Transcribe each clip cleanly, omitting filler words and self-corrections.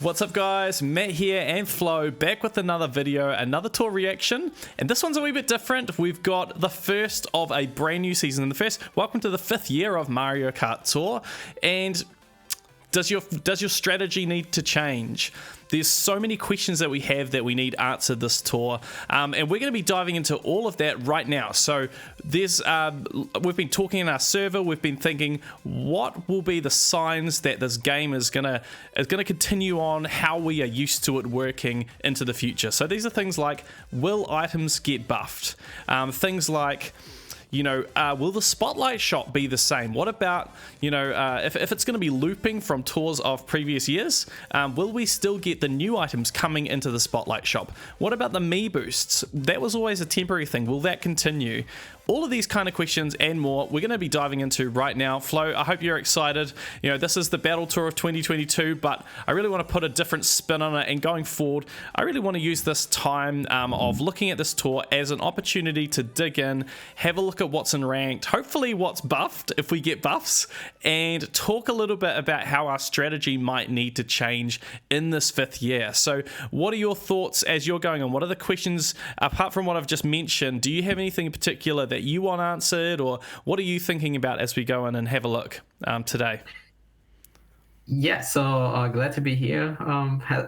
What's up, guys? Matt here and Flo back with another video, another tour reaction, and this one's a wee bit different. We've got the first of a brand new season, and welcome to the 5th year of Mario Kart Tour. And does your strategy need to change? There's so many questions that we have that we need answered this tour, and we're going to be diving into all of that right now. So we've been talking in our server, we've been thinking what will be the signs that this game is gonna continue on how we are used to it working into the future. So these are things like, will items get buffed? Things like, will the spotlight shop be the same? What about, if it's going to be looping from tours of previous years, will we still get the new items coming into the spotlight shop? What about the Mii boosts? That was always a temporary thing. Will that continue? All of these kind of questions and more we're going to be diving into right now. Flo, I hope you're excited. This is the Battle Tour of 2022, but I really want to put a different spin on it, and going forward, I really want to use this time of looking at this tour as an opportunity to dig in, have a look at what's in ranked, hopefully what's buffed if we get buffs, and talk a little bit about how our strategy might need to change in this 5th year. So what are your thoughts as you're going on? What are the questions, apart from what I've just mentioned? Do you have anything in particular that you want answered, or what are you thinking about as we go in and have a look today? Yeah, so glad to be here.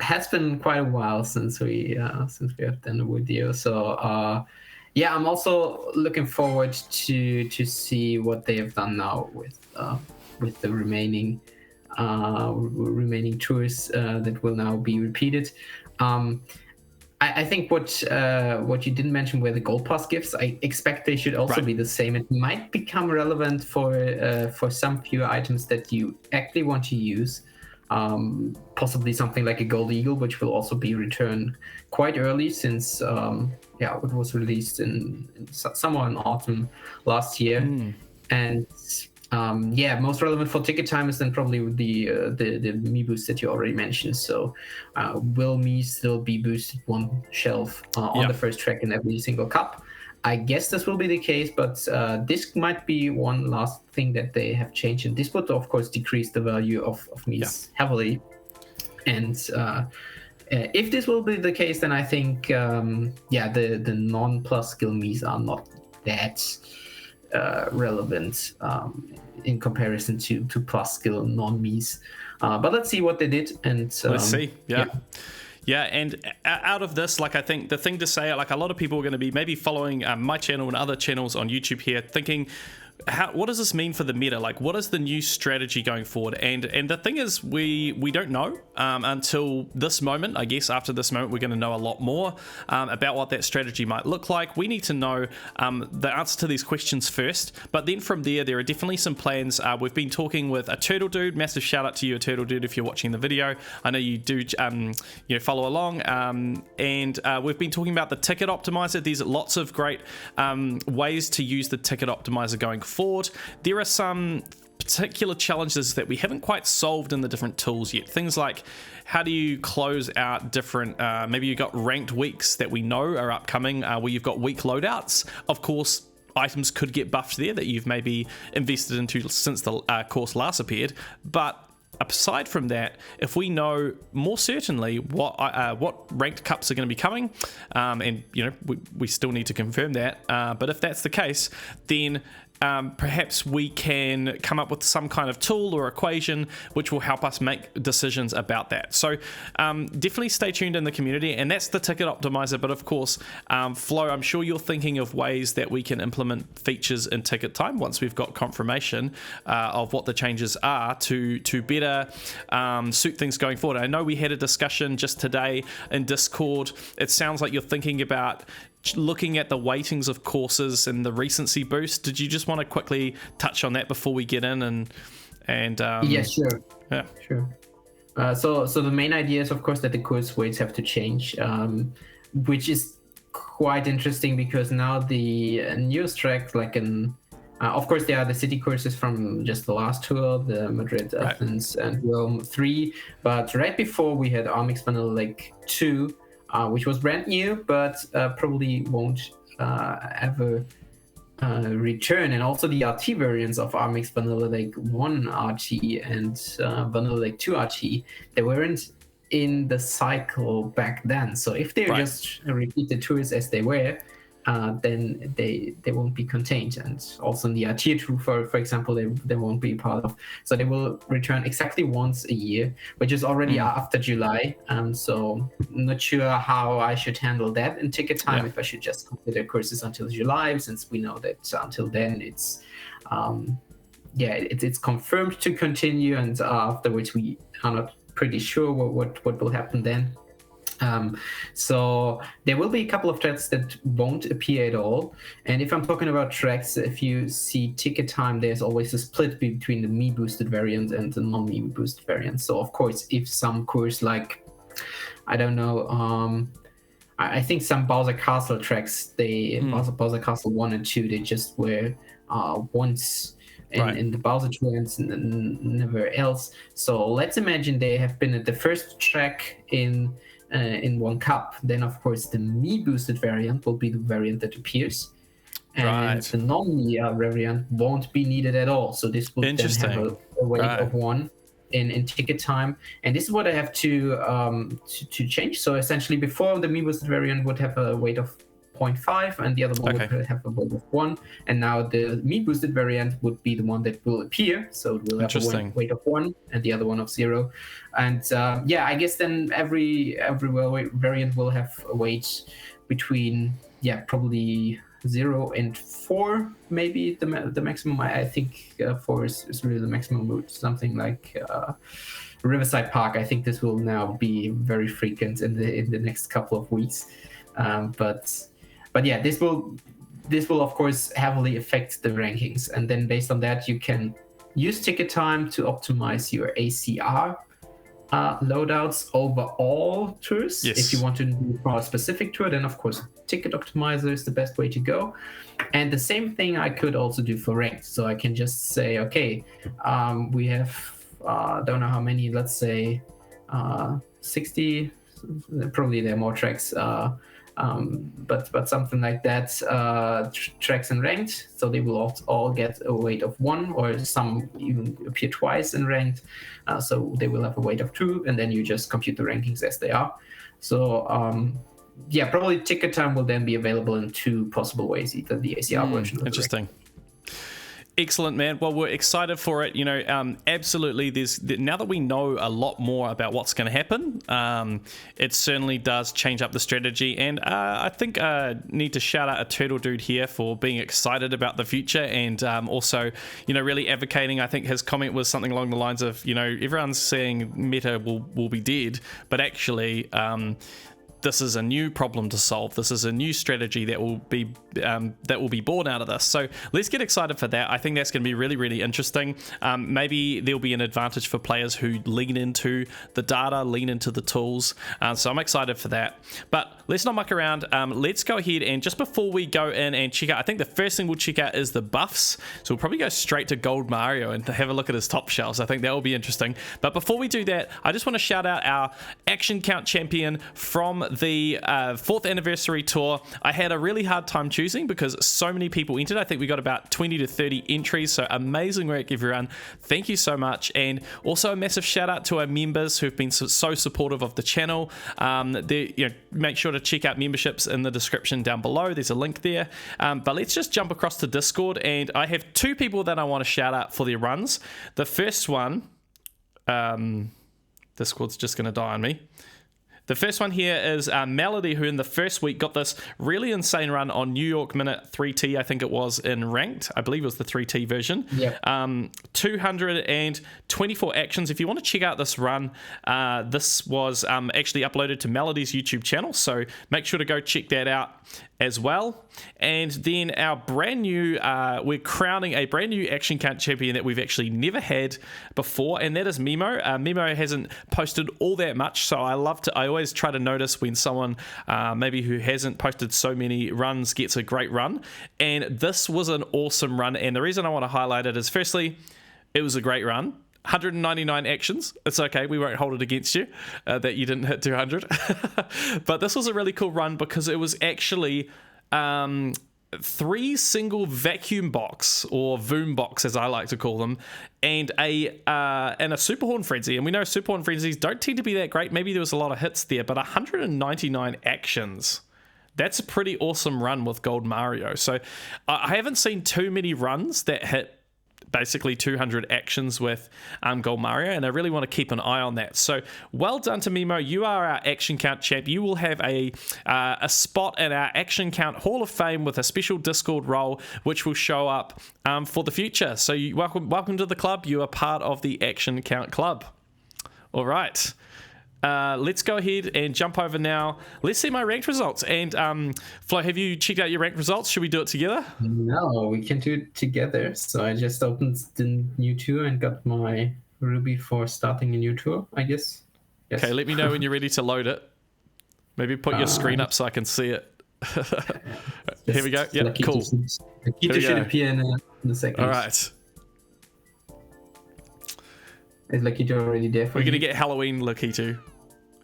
Has been quite a while since we have done a video. So yeah, I'm also looking forward to see what they have done now with the remaining tours that will now be repeated. I think what you didn't mention were the gold pass gifts. I expect they should also be the same. It might become relevant for some few items that you actually want to use. Possibly something like a gold eagle, which will also be returned quite early, since it was released in somewhere in autumn last year. And most relevant for ticket time is then probably the Mii boost that you already mentioned. So will Mii still be boosted one shelf on the first track in every single cup? I guess this will be the case, but this might be one last thing that they have changed, and this would of course decrease the value of Mii's heavily. And if this will be the case, then I think the non-plus skill Mii's are not that relevant in comparison to plus skill non-Mii's. But let's see what they did, and let's see. Yeah, and out of this, I think the thing to say, a lot of people are going to be maybe following my channel and other channels on YouTube here, thinking, what does this mean for the meta? What is the new strategy going forward? And the thing is, we don't know until this moment. I guess after this moment, we're going to know a lot more about what that strategy might look like. We need to know the answer to these questions first, but then from there are definitely some plans. We've been talking with a Turtle Dude. Massive shout out to you, a Turtle Dude, if you're watching the video. I know you do follow along, and we've been talking about the ticket optimizer. There's lots of great ways to use the ticket optimizer going forward. There are some particular challenges that we haven't quite solved in the different tools yet. Things like, how do you close out different, maybe you've got ranked weeks that we know are upcoming, where you've got week loadouts. Of course, items could get buffed there that you've maybe invested into since the course last appeared, but aside from that, if we know more certainly what ranked cups are going to be coming, and we still need to confirm that, but if that's the case, then perhaps we can come up with some kind of tool or equation which will help us make decisions about that. So definitely stay tuned in the community, and that's the ticket optimizer. But of course, Flo, I'm sure you're thinking of ways that we can implement features in ticket time once we've got confirmation of what the changes are to better suit things going forward. I know we had a discussion just today in Discord. It sounds like you're thinking about looking at the weightings of courses and the recency boost. Did you just want to quickly touch on that before we get in? Yeah, sure. Yeah, sure. So the main idea is, of course, that the course weights have to change, which is quite interesting because now the newest track, of course, there are the city courses from just the last tour, the Madrid, Athens, and Rome 3. But right before, we had Armix Vanilla Lake 2, which was brand new, but probably won't ever return. And also the RT variants of Armix Vanilla Lake 1 RT and Vanilla Lake 2 RT, they weren't in the cycle back then. So if they just repeat the tours as they were, then they won't be contained. And also in the tier 2, for example, they won't be part of. So they will return exactly once a year, which is already after July. So not sure how I should handle that in ticket time, if I should just consider courses until July, since we know that until then it's it's confirmed to continue, and afterwards we are not pretty sure what will happen then. So there will be a couple of tracks that won't appear at all. And if I'm talking about tracks, if you see ticket time, there's always a split between the Me boosted variant and the non-Me boosted variant. So of course, if some course like, I don't know, I think some Bowser Castle tracks, Bowser Castle 1 and 2, they just were once in the Bowser Tour and never else. So let's imagine they have been at the first track in one cup. Then of course the Me boosted variant will be the variant that appears, and the non-Me variant won't be needed at all. So this will then have a weight of 1 in ticket time, and this is what I have to change. So essentially, before the Me boosted variant would have a weight of 0.5 and the other one would have a weight of 1, and now the Me boosted variant would be the one that will appear, so it will have a weight of 1 and the other one of 0. And I guess then every variant will have a weight between probably 0 and 4, maybe the maximum. I think 4 is really the maximum. Something like Riverside Park. I think this will now be very frequent in the next couple of weeks. But yeah, this will of course heavily affect the rankings, and then based on that you can use ticket time to optimize your ACR loadouts over all tours. If you want to do for a specific tour, then of course ticket optimizer is the best way to go. And the same thing I could also do for ranked. So I can just say, okay, we have don't know how many, let's say 60, probably there are more tracks, but something like that, tracks and ranked, so they will all get a weight of 1, or some even appear twice in ranked, so they will have a weight of 2, and then you just compute the rankings as they are. So probably ticket time will then be available in 2 possible ways, either the ACR version or interesting. Excellent, man. Well, we're excited for it. Absolutely. Now that we know a lot more about what's going to happen, it certainly does change up the strategy. And I think I need to shout out a Turtle Dude here for being excited about the future, and also, really advocating. I think his comment was something along the lines of, everyone's saying meta will be dead, but actually, this is a new problem to solve. This is a new strategy that will be born out of this. So let's get excited for that. I think that's going to be really, really interesting. Maybe there'll be an advantage for players who lean into the data, lean into the tools. So I'm excited for that. But let's not muck around. Let's go ahead, and just before we go in and check out, I think the first thing we'll check out is the buffs. So we'll probably go straight to Gold Mario and have a look at his top shelves. I think that will be interesting. But before we do that, I just want to shout out our action count champion from the 4th anniversary tour. I had a really hard time choosing because so many people entered. I think we got about 20 to 30 entries, so amazing work, everyone. Thank you so much. And also a massive shout out to our members who've been so supportive of the channel. Make sure to check out memberships in the description down below. There's a link there. But let's just jump across to Discord, and I have 2 people that I want to shout out for their runs. The first one, Discord's just going to die on me. The first one here is Melody, who in the first week got this really insane run on New York Minute 3T, I think it was, in ranked. I believe it was the 3T version. Yep. 224 actions. If you want to check out this run, this was actually uploaded to Melody's YouTube channel, so make sure to go check that out as well. And then our brand new, we're crowning a brand new action count champion that we've actually never had before, and that is Memo. Memo hasn't posted all that much, so I always try to notice when someone maybe who hasn't posted so many runs gets a great run, and this was an awesome run. And the reason I want to highlight it is, firstly, it was a great run. 199 actions. It's okay, we won't hold it against you that you didn't hit 200. But this was a really cool run because it was actually 3 single vacuum box, or Voom box as I like to call them, and a Super Horn Frenzy. And we know Super Horn Frenzies don't tend to be that great. Maybe there was a lot of hits there, but 199 actions. That's a pretty awesome run with Gold Mario. So I haven't seen too many runs that hit basically 200 actions with Gold Mario, and I really want to keep an eye on that. So well done to Mimo. You are our action count champ. You will have a spot in our action count Hall of Fame with a special Discord role, which will show up for the future. So welcome to the club. You are part of the action count club. All right. Let's go ahead and jump over now. Let's see my ranked results. And Flo, have you checked out your ranked results? Should we do it together? No, we can do it together. So I just opened the new tour and got my Ruby for starting a new tour, I guess. Yes. Okay, let me know when you're ready to load it. Maybe put your screen up so I can see it. Here we go. Yeah, cool. It should appear in a second. All right. Is Lakitu already there for We're going to get Halloween Lakitu.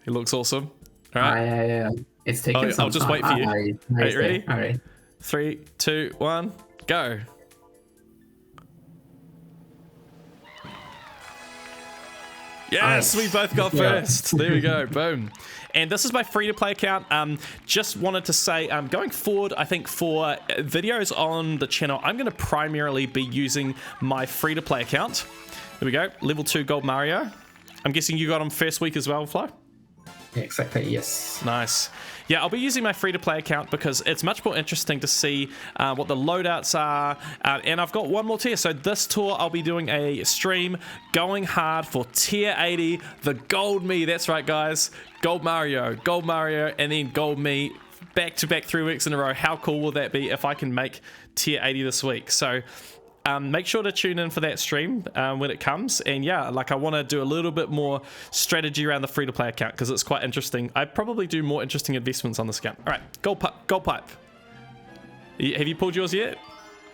He looks awesome. All right. Yeah. It's taking some I'll just wait for you. Are you ready? All right. 3, 2, 1, go. Yes, we both got first. There we go. Boom. And this is my free-to-play account. Just wanted to say, going forward, I think for videos on the channel, I'm going to primarily be using my free-to-play account. There we go. Level 2 Gold Mario. I'm guessing you got him first week as well, Flo? Yeah, exactly, yes. Nice. Yeah, I'll be using my free-to-play account because it's much more interesting to see what the loadouts are. And I've got one more tier. So this tour, I'll be doing a stream going hard for tier 80, the Gold Me. That's right, guys. Gold Mario, and then Gold Me back-to-back 3 weeks in a row. How cool will that be if I can make tier 80 this week? So make sure to tune in for that stream when it comes. And yeah, like I want to do a little bit more strategy around the free-to-play account because it's quite interesting. I probably do more interesting investments on this account. All right, gold pipe. Have you pulled yours yet?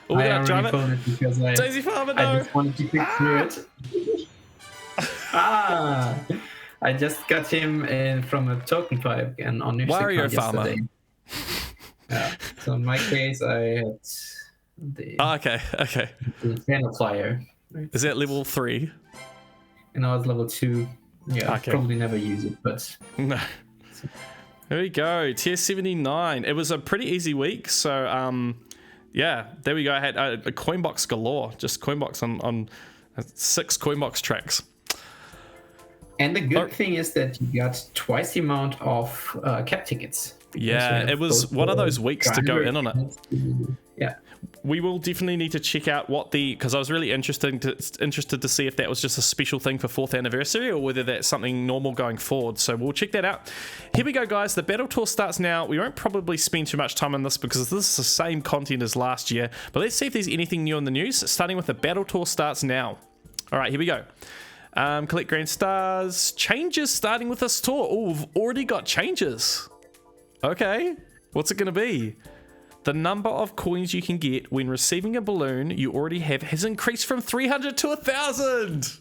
Oh, I already pulled it because Daisy Farmer, no. I just wanted to click through it. I just got him in from a token pipe and on Mario Farmer. Yesterday. Yeah. So in my case, I had okay. the channel flyer. Is that level 3? And I was level 2. Yeah, okay. Probably never use it, but no. There we go, tier 79. It was a pretty easy week, so yeah, there we go. I had a coin box galore, just coin box on 6 coin box tracks. And the good thing is that you got twice the amount of cap tickets. Yeah, it was one of those weeks to go in on it. Yeah. We will definitely need to check out because I was really interested to see if that was just a special thing for 4th anniversary or whether that's something normal going forward. So we'll check that out. Here we go, guys. The battle tour starts now. We won't probably spend too much time on this because this is the same content as last year. But let's see if there's anything new in the news. Starting with the battle tour starts now. All right, here we go. Collect grand stars. Changes starting with this tour. Oh, we've already got changes. Okay. What's it going to be? The number of coins you can get when receiving a balloon you already have has increased from 300 to 1,000.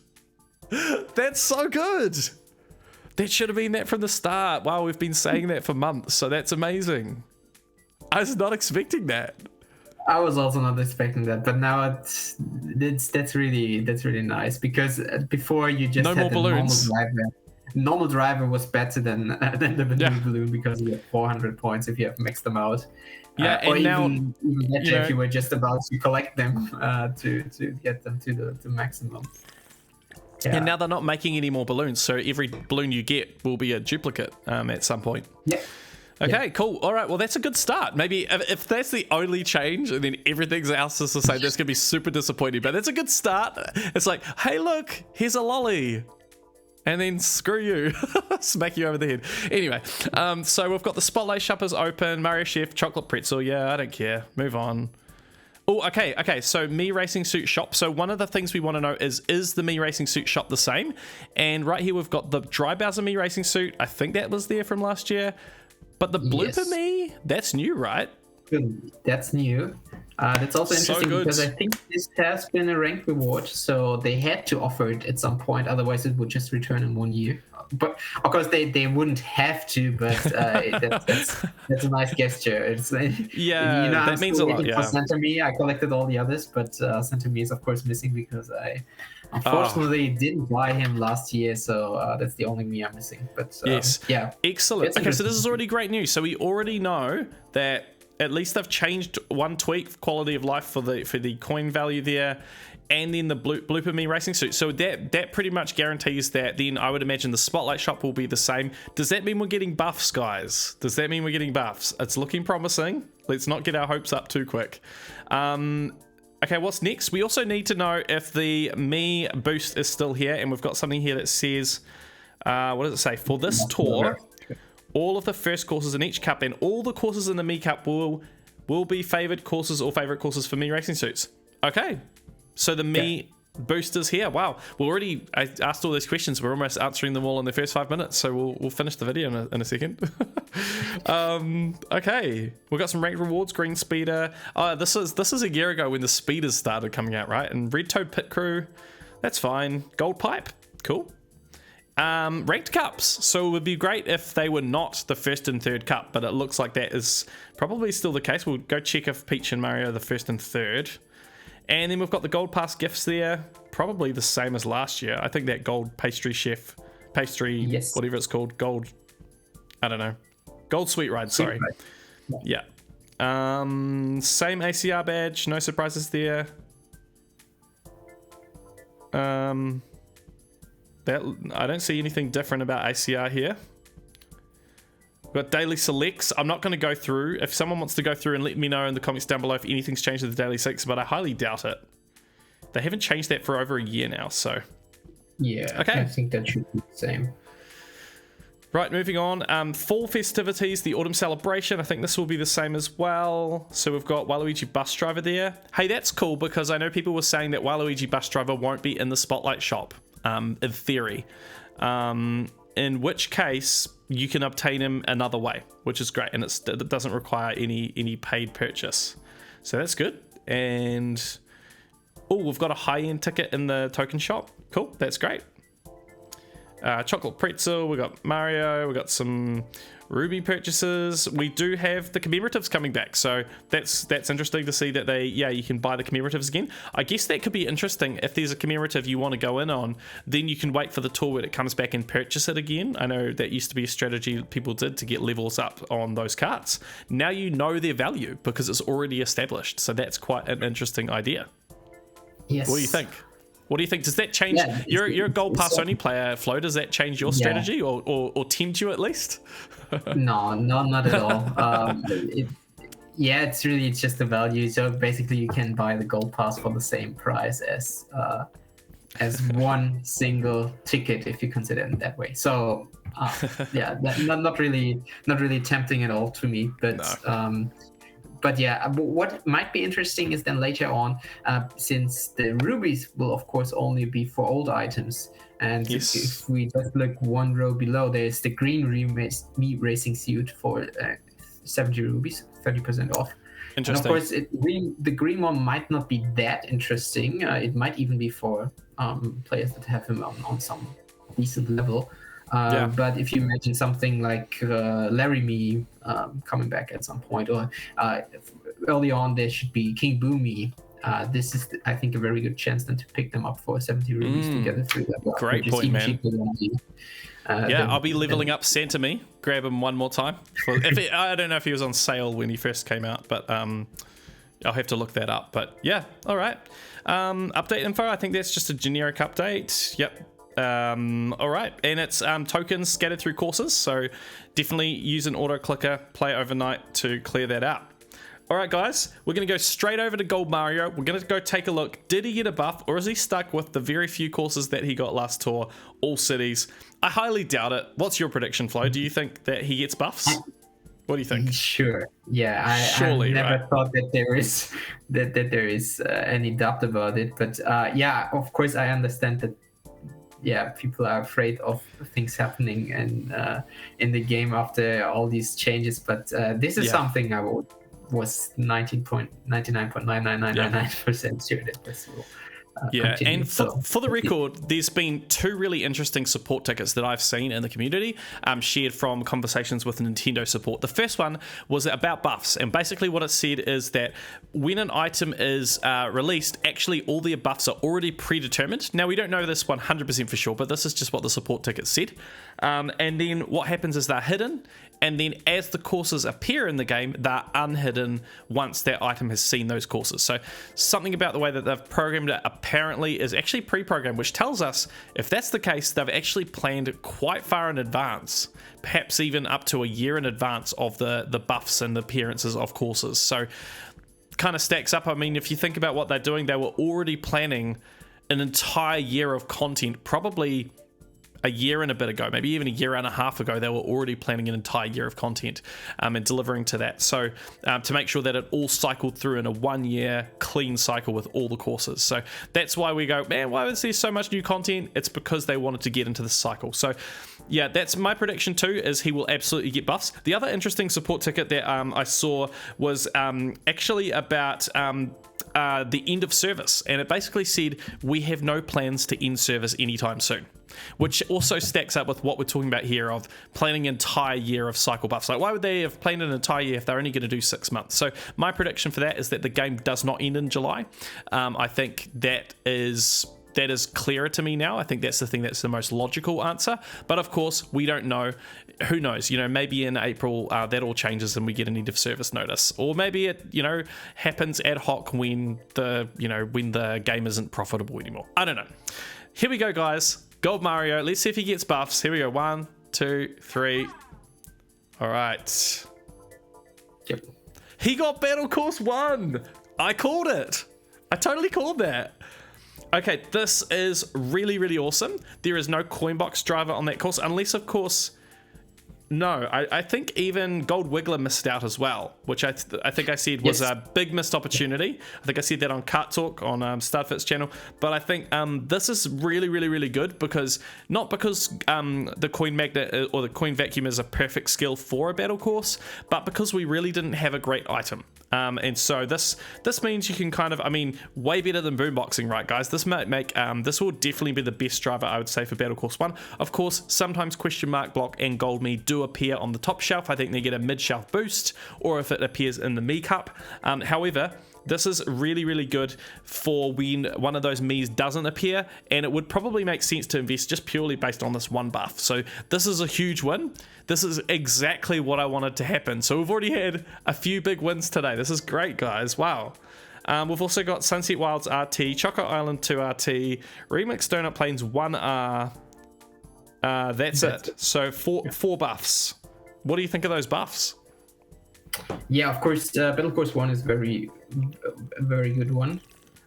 That's so good. That should have been that from the start. Wow, we've been saying that for months, so that's amazing. I was not expecting that. I was also not expecting that, but now that's really nice because before you just no had more balloons. Normal driver was better than the balloon because you have 400 points if you have maxed them out. Yeah, or and now even better if you were just about to collect them to get them to the maximum. Yeah. And now they're not making any more balloons, so every balloon you get will be a duplicate at some point. Yeah. Okay, cool. All right, well, that's a good start. Maybe if that's the only change and then everything else is the same, that's going to be super disappointing. But that's a good start. It's like, hey, look, here's a lolly. And then screw you. Smack you over the head. Anyway, so we've got the Spotlight Shoppers open, Mario Chef, Chocolate Pretzel. Yeah, I don't care. Move on. Oh, okay. So Me Racing Suit shop. So one of the things we want to know is the Me Racing Suit shop the same? And right here we've got the Dry Bowser Me Racing Suit. I think that was there from last year. But the Blooper Me, that's new, right? That's new. That's also So interesting good. because I think this has been a ranked reward, so they had to offer it at some point. Otherwise, it would just return in 1 year. But of course, they wouldn't have to. But that's a nice gesture. It's Yeah, I'm that means a still lot. waiting for Yeah. Centerme. I collected all the others, but Centerme is of course missing because I unfortunately didn't buy him last year. So that's the only me I'm missing. But Yes. yeah, Excellent. it's Okay, so this interesting. is already great news. So we already know that at least they've changed one tweak, quality of life for the coin value there, and then the blooper me racing suit. So that pretty much guarantees that then I would imagine the spotlight shop will be the same. Does that mean we're getting buffs, guys? Does that mean we're getting buffs? It's looking promising. Let's not get our hopes up too quick. Okay, what's next? We also need to know if the me boost is still here, and we've got something here that says, what does it say? For this tour, all of the first courses in each cup and all the courses in the me cup will be favored courses or favorite courses for me racing suits. Okay, so the me boosters here. Wow, I asked all these questions. We're almost answering them all in the first 5 minutes, so we'll finish the video in a second. Okay, we've got some ranked rewards. Green speeder. This is a year ago when the speeders started coming out, right? And red toad pit crew. That's fine. Gold pipe. Cool. Ranked cups. So it would be great if they were not the first and third cup, but it looks like that is probably still the case. We'll go check if Peach and Mario are the first and third. And then we've got the gold pass gifts there, probably the same as last year. I think that gold pastry, Yes. whatever it's called, gold, I don't know, gold sweet ride, sorry. Yeah. Same ACR badge, no surprises there. I don't see anything different about ACR here. We've got daily selects. I'm not going to go through. If someone wants to go through and let me know in the comments down below if anything's changed with the daily selects, but I highly doubt it. They haven't changed that for over a year now, so. Yeah, okay. I think that should be the same. Right, moving on. Fall festivities, the autumn celebration. I think this will be the same as well. So we've got Waluigi bus driver there. Hey, that's cool because I know people were saying that Waluigi bus driver won't be in the spotlight shop, in theory. In which case you can obtain him another way, which is great, and it doesn't require any paid purchase. So that's good. And we've got a high-end ticket in the token shop. Cool, that's great. Chocolate pretzel, we got Mario, we got some Ruby purchases. We do have the commemoratives coming back, so that's interesting to see that you can buy the commemoratives again. I guess that could be interesting if there's a commemorative you want to go in on, then you can wait for the tour when it comes back and purchase it again. I know that used to be a strategy people did to get levels up on those carts. Now you know their value because it's already established, so that's quite an interesting idea. Yes. What do you think? What do you think? Does that change? Yeah, you're a gold pass only player, Flo. Does that change your strategy or tempt you at least? No, not at all. It's just the value. So basically, you can buy the gold pass for the same price as one single ticket if you consider it that way. So not really tempting at all to me. But No. But yeah, what might be interesting is then later on, since the rubies will of course only be for old items, and if we just look one row below, there's the green me racing suit for 70 rubies, 30% off. And of course, the green one might not be that interesting. It might even be for players that have him on some decent level. But if you imagine something like Larry Me coming back at some point, or early on there should be King Boomy. This is, I think, a very good chance then to pick them up for 70 rubies to get it through that. Great point, man. I'll be leveling up Santa Me. Grab him one more time. I don't know if he was on sale when he first came out, but I'll have to look that up. But yeah, all right. Update info. I think that's just a generic update. Yep. All right, and it's tokens scattered through courses, so definitely use an auto clicker, play overnight to clear that out. All right, guys, we're going to go straight over to Gold Mario. We're going to go take a look. Did he get a buff, or is he stuck with the very few courses that he got last tour, all cities? I highly doubt it. What's your prediction, Flo? Do you think that he gets buffs? What do you think? Sure. Yeah, I never thought that there is any doubt about it, but of course I understand that. Yeah, people are afraid of things happening and in the game after all these changes, but this is something I would was 99.99999% sure that this will Yeah, continue. and for the record, there's been 2 really interesting support tickets that I've seen in the community, shared from conversations with Nintendo support. The first one was about buffs, and basically what it said is that when an item is released, actually all the buffs are already predetermined. Now, we don't know this 100% for sure, but this is just what the support ticket said. And then what happens is they're hidden, and then as the courses appear in the game, they're unhidden once that item has seen those courses. So something about the way that they've programmed it apparently is actually pre-programmed, which tells us if that's the case, they've actually planned quite far in advance, perhaps even up to a year in advance of the buffs and the appearances of courses. So kind of stacks up. I mean, if you think about what they're doing, they were already planning an entire year of content, probably a year and a bit ago, maybe even a year and a half ago. They were already planning an entire year of content and delivering to that. So to make sure that it all cycled through in a 1 year clean cycle with all the courses. So that's why we go, man, why is there so much new content? It's because they wanted to get into the cycle. So yeah, that's my prediction too, is he will absolutely get buffs. The other interesting support ticket that I saw was actually about the end of service, and it basically said we have no plans to end service anytime soon, which also stacks up with what we're talking about here of planning an entire year of cycle buffs. Like, why would they have planned an entire year if they're only going to do 6 months? So my prediction for that is that the game does not end in July. I think that is clearer to me now. I think that's the thing that's the most logical answer. But of course, we don't know. Who knows? Maybe in April that all changes and we get an end of service notice, or maybe it happens ad hoc when the game isn't profitable anymore. I don't know. Here we go, guys. Gold Mario. Let's see if he gets buffs. Here we go. 1, 2, 3. All right. Yep. He got Battle Course 1. I called it. I totally called that. Okay, this is really, really awesome. There is no coin box driver on that course, unless, of course, no, I think even Gold Wiggler missed out as well, which I think I said was a big missed opportunity. I think I said that on Kart Talk on Starfit's channel. But I think this is really, really, really good because not because the coin magnet or the coin vacuum is a perfect skill for a battle course, but because we really didn't have a great item. And so this means you can kind of, way better than boomboxing, right, guys? This might make this will definitely be the best driver, I would say, for Battle Course 1. Of course, sometimes Question Mark Block and Gold Me do appear on the top shelf. I think they get a mid-shelf boost, or if it appears in the Me Cup. However, this is really, really good for when one of those Miis doesn't appear, and it would probably make sense to invest just purely based on this one buff. So this is a huge win. This is exactly what I wanted to happen. So we've already had a few big wins today. This is great, guys. Wow. We've also got Sunset Wilds RT, Choco Island 2 RT, Remix Donut Plains 1R. That's it. So four buffs. What do you think of those buffs? Yeah, of course, Battle Course 1 is a very good one.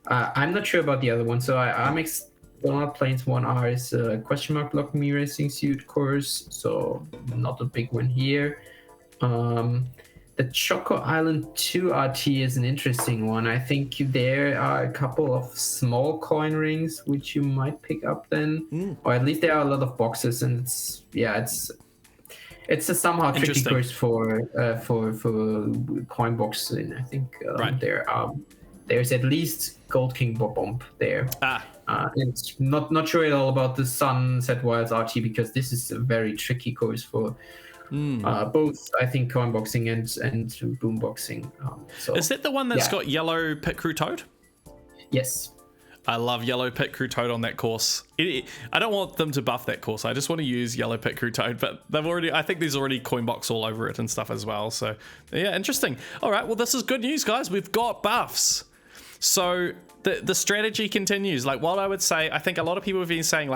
I'm not sure about the other one, so RMX Donut Plains 1R is a question mark block me racing suit course, so not a big one here. The Choco Island 2 RT is an interesting one. I think there are a couple of small coin rings which you might pick up then, or at least there are a lot of boxes, and it's a somehow tricky course for coin boxing. I think there's at least Gold King Bomb there. It's not sure at all about the Sunset Wilds RT because this is a very tricky course for both, I think, coin boxing and boom boxing. So, is that the one that's got yellow Pit Crew Toad? Yes. I love yellow Pit Crew Toad on that course. I don't want them to buff that course. I just want to use yellow Pit Crew Toad, but I think there's already coin box all over it and stuff as well. So yeah, interesting. All right, well, this is good news, guys. We've got buffs. So the strategy continues. Like, what I would say, I think a lot of people have been saying,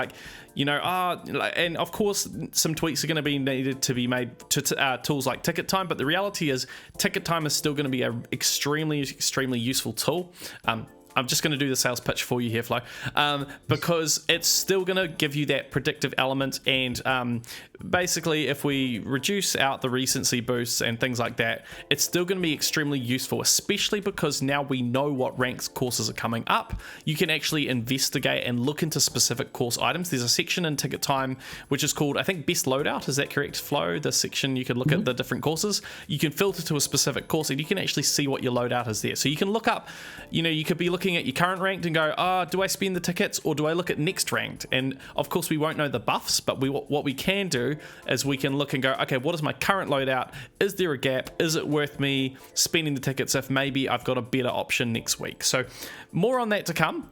and of course some tweaks are going to be needed to be made to tools like Ticket Time, but the reality is Ticket Time is still going to be an extremely, extremely useful tool. I'm just going to do the sales pitch for you here, Flo, because it's still going to give you that predictive element. And basically, if we reduce out the recency boosts and things like that, it's still going to be extremely useful, especially because now we know what ranks courses are coming up. You can actually investigate and look into specific course items. There's a section in Ticket Time which is called, I think, Best Loadout. Is that correct, Flo? The section you can look at the different courses. You can filter to a specific course and you can actually see what your loadout is there. So you can look up, you could be looking at your current ranked and go, do I spend the tickets or do I look at next ranked? And of course we won't know the buffs, but what we can do is we can look and go, okay, what is my current loadout? Is there a gap? Is it worth me spending the tickets if maybe I've got a better option next week? So more on that to come.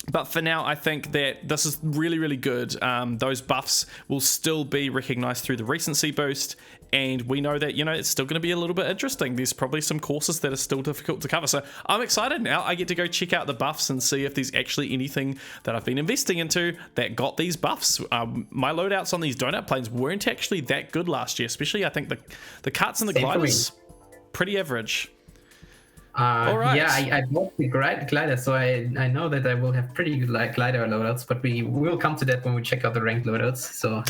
But for now, I think that this is really, really good. Those buffs will still be recognized through the recency boost. And we know that, it's still going to be a little bit interesting. There's probably some courses that are still difficult to cover. So I'm excited now. I get to go check out the buffs and see if there's actually anything that I've been investing into that got these buffs. My loadouts on these donut planes weren't actually that good last year, especially I think the carts and the gliders, pretty average. All right. Yeah, I bought the glider, so I know that I will have pretty good glider loadouts, but we will come to that when we check out the ranked loadouts. So,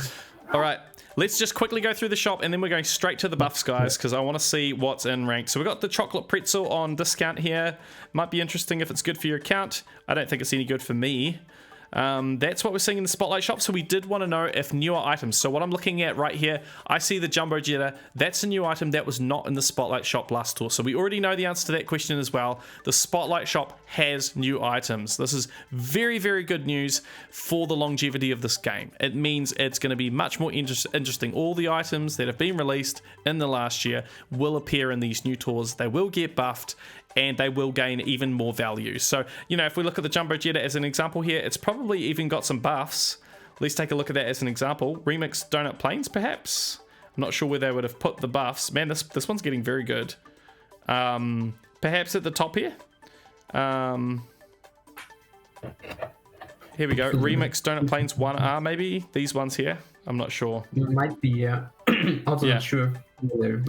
all right, let's just quickly go through the shop, and then we're going straight to the buffs, guys, because I want to see what's in ranked. So we got the chocolate pretzel on discount here. Might be interesting if it's good for your account. I don't think it's any good for me. That's what we're seeing in the Spotlight shop. So we did want to know if newer items. So what I'm looking at right here, I see the Jumbo Jetta. That's a new item that was not in the Spotlight shop last tour. So we already know the answer to that question as well. The Spotlight shop has new items. This is very, very good news for the longevity of this game. It means it's going to be much more interesting. All the items that have been released in the last year will appear in these new tours. They will get buffed, and they will gain even more value. So, if we look at the Jumbo Jetta as an example here, it's probably even got some buffs. Let's take a look at that as an example. Remix Donut Planes, perhaps? I'm not sure where they would have put the buffs. Man, this one's getting very good. Perhaps at the top here? Here we go. Remix Donut Planes 1R, maybe? These ones here? I'm not sure. It might be, yeah. Also not sure.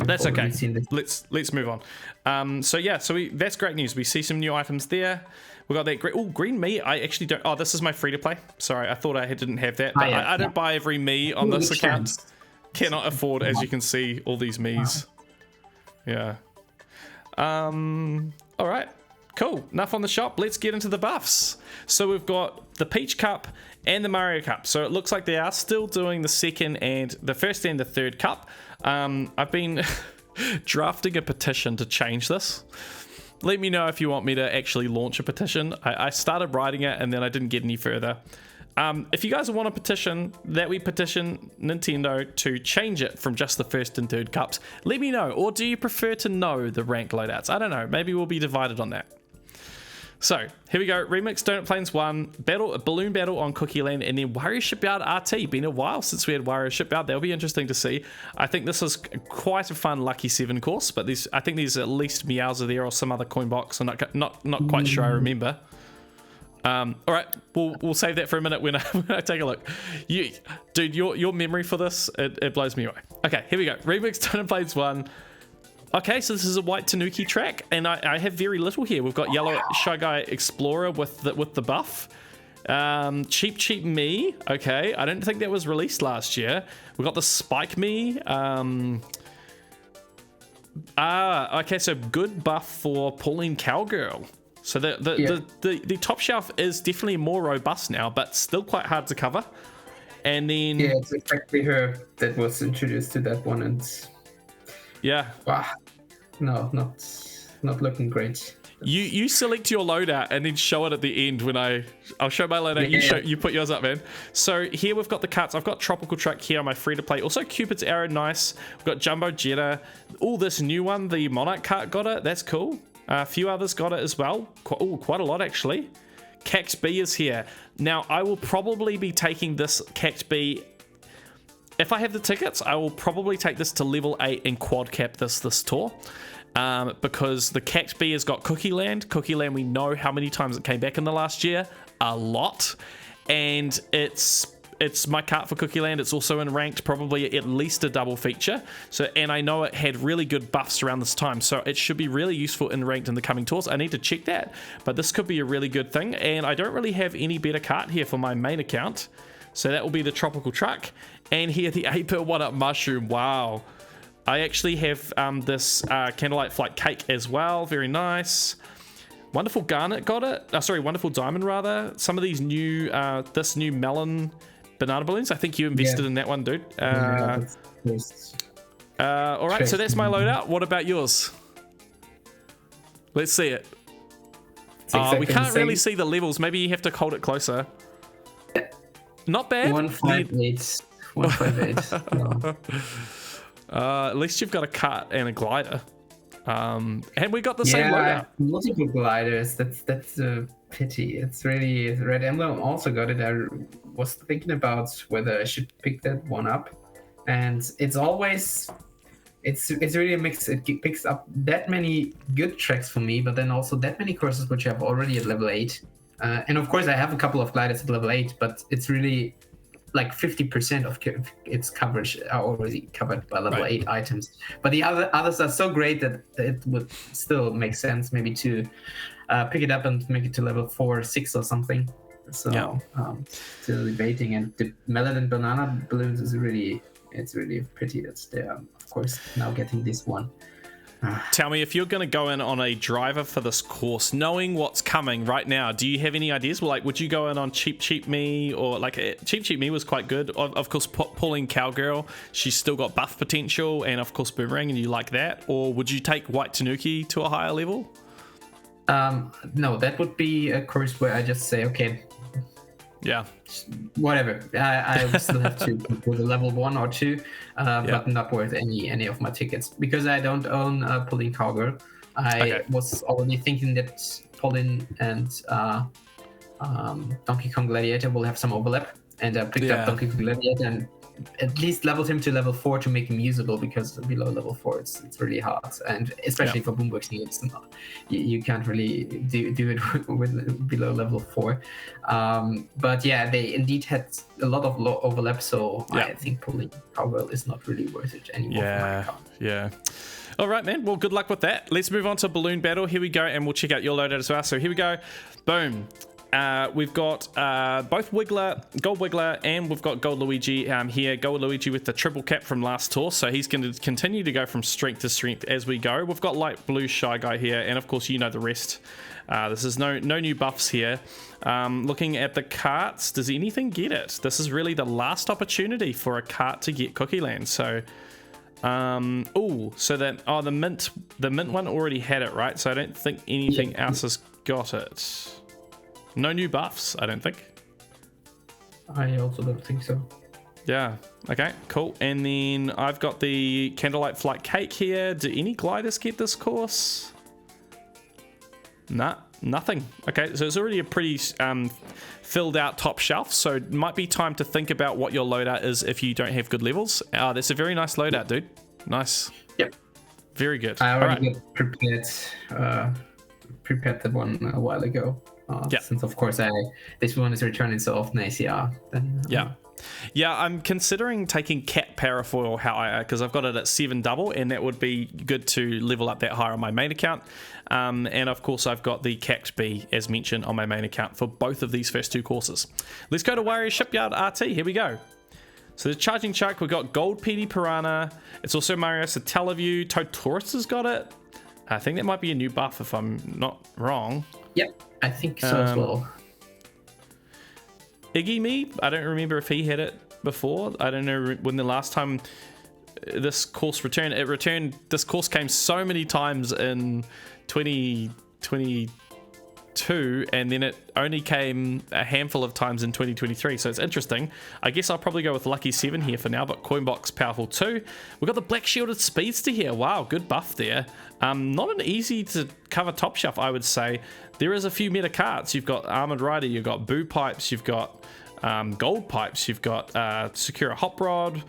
That's okay. Let's move on. So that's great news. We see some new items there. We got that green meat. I actually don't. Oh, this is my free to play. Sorry, I thought I didn't have that. But I don't buy every me on this account. Cannot afford, as you can see, all these me's. Yeah. All right. Cool. Enough on the shop. Let's get into the buffs. So we've got the Peach Cup and the Mario Cup. So it looks like they are still doing the first and the third cup. I've been drafting a petition to change this. Let me know if you want me to actually launch a petition. I started writing it and then I didn't get any further. If you guys want a petition that we petition Nintendo to change it from just the first and third cups, let me know. Or do you prefer to know the ranked loadouts? I don't know. Maybe we'll be divided on that. So here we go. Remix Donut Planes 1, Balloon Battle on Cookie Land, and then Wario Shipyard RT. Been a while since we had Wario Shipyard. That'll be interesting to see. I think this is quite a fun Lucky 7 course, but I think there's at least Meowser there or some other coin box. I'm not quite sure I remember. All right, we'll save that for a minute when I take a look. Dude, your memory for this, it blows me away. Okay, here we go. Remix Donut Planes 1. Okay, so this is a white Tanuki track, and I have very little here. We've got yellow Shy Guy Explorer with the buff. Cheap Me. Okay, I don't think that was released last year. We got the Spike Me. Okay, so good buff for Pauline Cowgirl. So the top shelf is definitely more robust now, but still quite hard to cover. And then it's exactly her that was introduced to that one, and yeah. Wow. No, not looking great. You select your loadout and then show it at the end when I'll show my loadout. Yeah. You put yours up, man. So here we've got the carts. I've got Tropical Truck here on my free to play. Also Cupid's Arrow, nice. We've got Jumbo Jetta. All this new one, the Monarch cart got it. That's cool. A few others got it as well. Quite a lot actually. Cax B is here. Now I will probably be taking this Cax B. If I have the tickets, I will probably take this to level 8 and quad cap this tour. Because the Cax B has got Cookie Land. Cookie Land, we know how many times it came back in the last year. A lot. And it's it's my cart for Cookie Land. It's also in ranked, probably at least a double feature. So, and I know it had really good buffs around this time, so it should be really useful in ranked in the coming tours. I need to check that, but this could be a really good thing. And I don't really have any better cart here for my main account, so that will be the Tropical Truck. And here the 8-bit 1-up mushroom. Wow. I actually have this Candlelight Flight Cake as well. Very nice. Wonderful Garnet got it. Sorry, Wonderful Diamond rather. Some of these new, this new melon banana balloons. I think you invested in that one, dude. All right, so that's my loadout. What about yours? Let's see it. We can't really see the levels. Maybe you have to hold it closer. Not bad. 158. 158. No. At least you've got a cart and a glider. And we got the same loadout. Multiple gliders. That's a pity. It's really Red Emblem also got it. I was thinking about whether I should pick that one up, and it's really a mix. It picks up that many good tracks for me, but then also that many courses which I've already at level 8. And of course I have a couple of gliders at level 8, but it's really like 50% of its coverage are already covered by level 8 items. But the others are so great that it would still make sense maybe to pick it up and make it to level 4 or 6 or something. So still debating. And the melon and banana balloons is really a pity that they're of course now getting this one. Tell me, if you're going to go in on a driver for this course, knowing what's coming right now, do you have any ideas? Well, like, would you go in on Cheap Me, or like Cheap Me was quite good. Of course, pulling Cowgirl, she's still got buff potential, and of course Boomerang, and you like that. Or would you take White Tanuki to a higher level? No, that would be a course where I just say, okay, yeah, whatever. I would still have to put a level 1 or 2, but not worth any of my tickets because I don't own Pulling Cowgirl. I was already thinking that Pulling and Donkey Kong Gladiator will have some overlap, and I picked up Donkey Kong Gladiator and at least leveled him to level 4 to make him usable, because below level 4 it's really hard, and especially for boomboxing it's not, you can't really do it with below level 4. But yeah, they indeed had a lot of overlap, so I think Pulling Cowgirl is not really worth it anymore. Yeah. All right, man. Well, good luck with that. Let's move on to Balloon Battle. Here we go, and we'll check out your loadout as well. So here we go. Boom. We've got both Wiggler, Gold Wiggler, and we've got Gold Luigi here. Gold Luigi with the triple cap from last tour, so he's going to continue to go from strength to strength as we go. We've got Light Blue Shy Guy here, and of course you know the rest. This is no new buffs here. Looking at the carts, does anything get it? This is really the last opportunity for a cart to get Cookie Land. So, so that the mint one already had it, right? So I don't think anything else has got it. No new buffs, I don't think. I also don't think so. Yeah. Okay, cool. And then I've got the Candlelight Flight Cake here. Do any gliders get this course? Nah, nothing. Okay, so it's already a pretty filled out top shelf, so it might be time to think about what your loadout is if you don't have good levels. That's a very nice loadout, dude. Nice. Yep. Very good. I already prepared the one a while ago. Since of course this one is returning so often ACR. Then, I'm considering taking Cat Parafoil higher because I've got it at 7 double, and that would be good to level up that higher on my main account. And of course I've got the Cact B as mentioned on my main account for both of these first two courses. Let's go to Wario Shipyard RT. Here we go. So the Charging Chuck, we've got Gold PD Piranha. It's also Mario Satellaview. Totoris has got it. I think that might be a new buff if I'm not wrong. Yep, I think so as well. Iggy Me, I don't remember if he had it before. I don't know when the last time this course returned. This course came so many times in 2022, and then it only came a handful of times in 2023. So it's interesting. I guess I'll probably go with Lucky 7 here for now, but Coinbox Powerful 2. We've got the Black Shielded Speedster here. Wow, good buff there. Not an easy to cover top shelf, I would say. There is a few meta carts. You've got Armored Rider, you've got Boo Pipes, you've got Gold Pipes, you've got Sakura Hop Rod,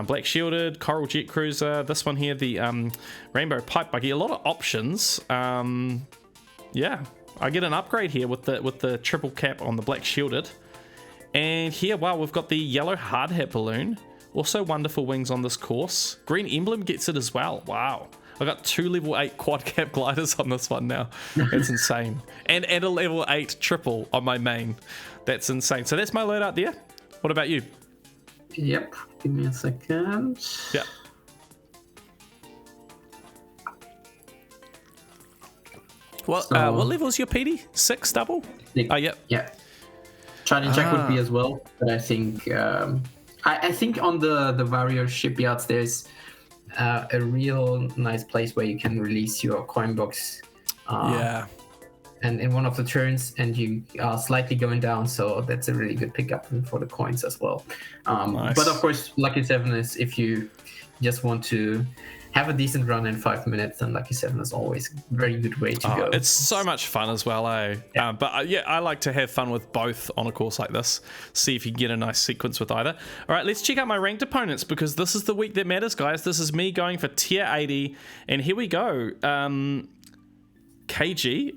Black Shielded, Coral Jet Cruiser, this one here, the Rainbow Pipe Buggy. A lot of options. Yeah, I get an upgrade here with the triple cap on the Black Shielded. And here, wow, we've got the yellow hard hat balloon. Also wonderful wings on this course. Green emblem gets it as well. Wow. I got 2 level 8 quad cap gliders on this one now. That's insane. And a level 8 triple on my main. That's insane. So that's my loadout there. What about you? Yep. Give me a second. Yeah. What level is your PD? 6 double? Oh, yep. Yeah. Charging Jack would be as well, but I think I think on the Warrior shipyards there's a real nice place where you can release your coin box. Yeah. And in one of the turns, and you are slightly going down, so that's a really good pickup for the coins as well. Nice. But of course, Lucky 7 is if you just want to have a decent run in 5 minutes, then Lucky 7 is always a very good way to go. It's so much fun as well, eh? Yeah. But yeah, I like to have fun with both on a course like this. See if you can get a nice sequence with either. All right, let's check out my ranked opponents because this is the week that matters, guys. This is me going for tier 80, and here we go. KG.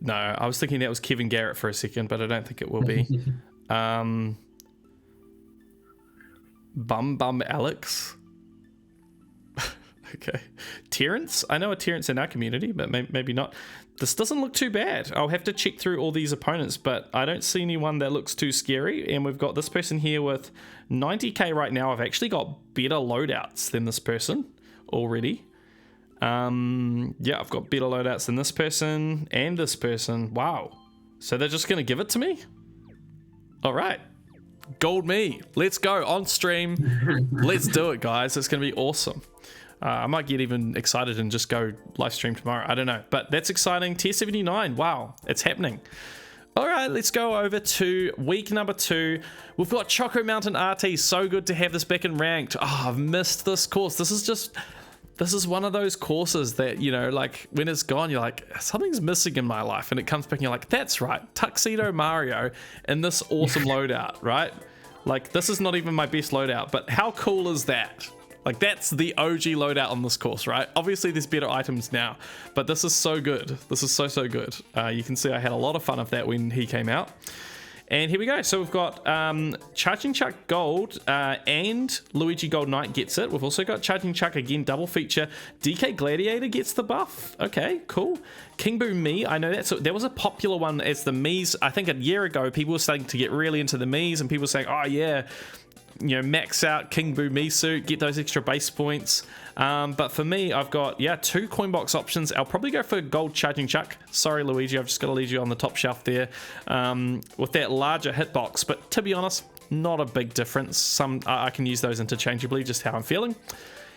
No, I was thinking that was Kevin Garrett for a second, but I don't think it will be. Bum Alex. Okay. Terrence? I know a Terrence in our community, but maybe not. This doesn't look too bad. I'll have to check through all these opponents, but I don't see anyone that looks too scary. And we've got this person here with 90k right now. I've actually got better loadouts than this person already. Yeah, I've got better loadouts than this person and this person. Wow. So they're just going to give it to me? All right. Gold me. Let's go on stream. Let's do it, guys. It's going to be awesome. I might get even excited and just go live stream tomorrow. I don't know. But that's exciting. Tier 79. Wow. It's happening. All right, let's go over to week number 2. We've got Choco Mountain RT. So good to have this back in ranked. Oh, I've missed this course. This is one of those courses that, you know, like when it's gone, you're like, something's missing in my life. And it comes back and you're like, that's right. Tuxedo Mario in this awesome loadout, right? Like, this is not even my best loadout, but how cool is that? Like, that's the OG loadout on this course, right? Obviously, there's better items now, but this is so good. This is so good. You can see I had a lot of fun of that when he came out. And here we go. So we've got Charging Chuck Gold and Luigi Gold Knight gets it. We've also got Charging Chuck again, double feature. DK Gladiator gets the buff. Okay, cool. King Boo Me, I know there was a popular one as the Mii's. I think a year ago, people were starting to get really into the Mii's and people were saying, oh yeah, you know, max out King Boo Me suit, get those extra base points. But for me, I've got, 2 coin box options. I'll probably go for Gold Charging Chuck. Sorry, Luigi, I've just got to leave you on the top shelf there with that larger hitbox. But to be honest, not a big difference. I can use those interchangeably, just how I'm feeling.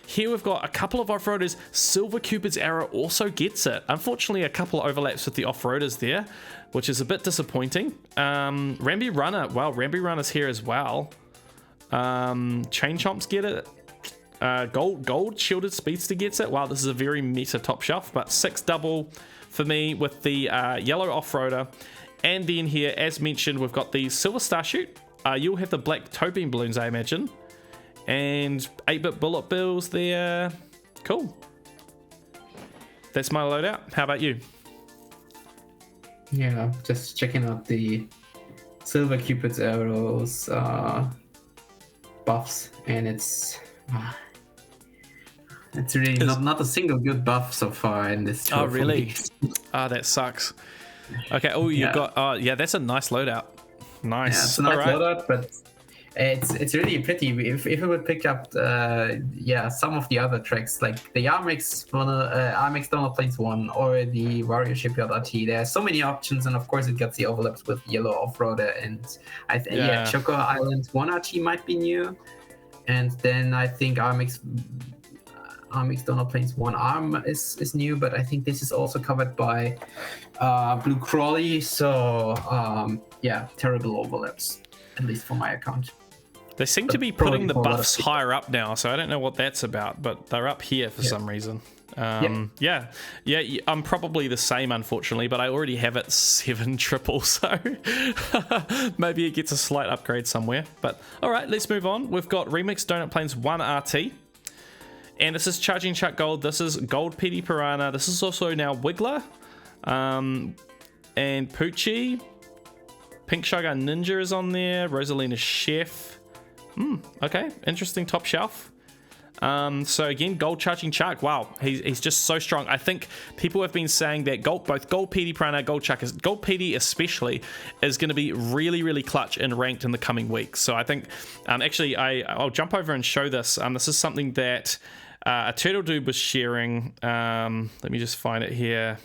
Here we've got a couple of off-roaders. Silver Cupid's Arrow also gets it. Unfortunately, a couple of overlaps with the off-roaders there, which is a bit disappointing. Ramby Runner, well, Ramby Runner's here as well. Chain Chomps get it. Gold Shielded Speedster gets it. Wow, this is a very meta top shelf, but 6 double for me with the yellow off-roader. And then here, as mentioned, we've got the Silver Starchute. You'll have the black toe beam balloons, I imagine. And 8-bit bullet bills there. Cool. That's my loadout. How about you? Yeah, just checking out the Silver Cupid's Arrows buffs, and it's really not a single good buff so far in this tour. Oh, really? That sucks. Okay. Oh, you've got. Oh, yeah. That's a nice loadout. Nice. Yeah, it's a nice loadout, but it's really pretty. If it would pick up, some of the other tracks like the Armix Donald Plains 1 or the Warrior Shipyard RT. There are so many options, and of course it gets the overlaps with Yellow Off-Roader, and I think Choco Island 1 RT might be new, and then I think Armix Donald Plains 1 Arm is new, but I think this is also covered by Blue Crawley. So terrible overlaps, at least for my account. They seem to be putting the buffs higher up now, so I don't know what that's about, but they're up here for some reason. I'm probably the same, unfortunately, but I already have it 7 triple, so maybe it gets a slight upgrade somewhere. But all right, let's move on. We've got Remix Donut Plains 1 RT, and this is Charging Chuck Gold. This is Gold PD Piranha. This is also now Wiggler, and Poochie. Pink Shogun Ninja is on there. Rosalina Chef. Okay, interesting top shelf. So again, Gold Charging Chuck. Wow, he's just so strong. I think people have been saying that both Gold PD Prana, Gold Chuck, Gold PD especially, is going to be really, really clutch and ranked in the coming weeks. So I think, actually, I'll jump over and show this. This is something that a Turtle Dude was sharing. Let me just find it here.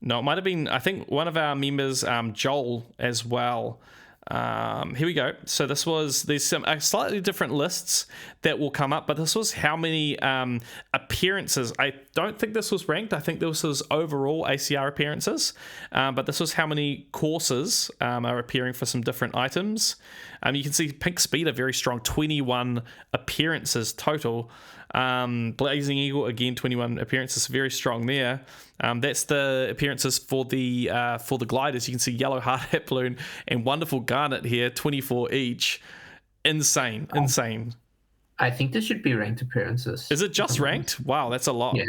No, it might have been, I think, one of our members, Joel, as well. Here we go. So there's some slightly different lists that will come up, but this was how many appearances. I don't think this was ranked. I think this was overall ACR appearances, but this was how many courses are appearing for some different items. You can see Pink Speeder very strong, 21 appearances total. Blazing Eagle again, 21 appearances, very strong there. That's the appearances for the gliders. You can see Yellow Hard Hat Balloon and Wonderful Garnet here, 24 each. Insane. I think this should be ranked appearances. Is it just ranked? Wow, that's a lot. Yeah.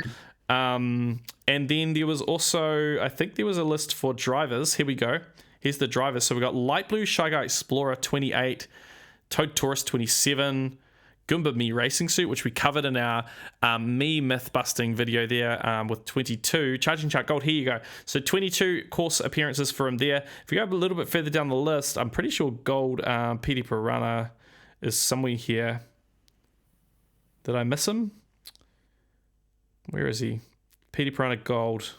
And then there was also, I think there was a list for drivers. Here we go. Here's the drivers. So we got Light Blue Shy Guy Explorer 28, Toad Taurus 27, Goomba Me Racing Suit, which we covered in our me myth busting video there with 22. Charging Chuck Gold, here you go. So 22 course appearances for him there. If you go a little bit further down the list, I'm pretty sure Gold PD Piranha is somewhere here. Did I miss him? Where is he? PD Piranha Gold.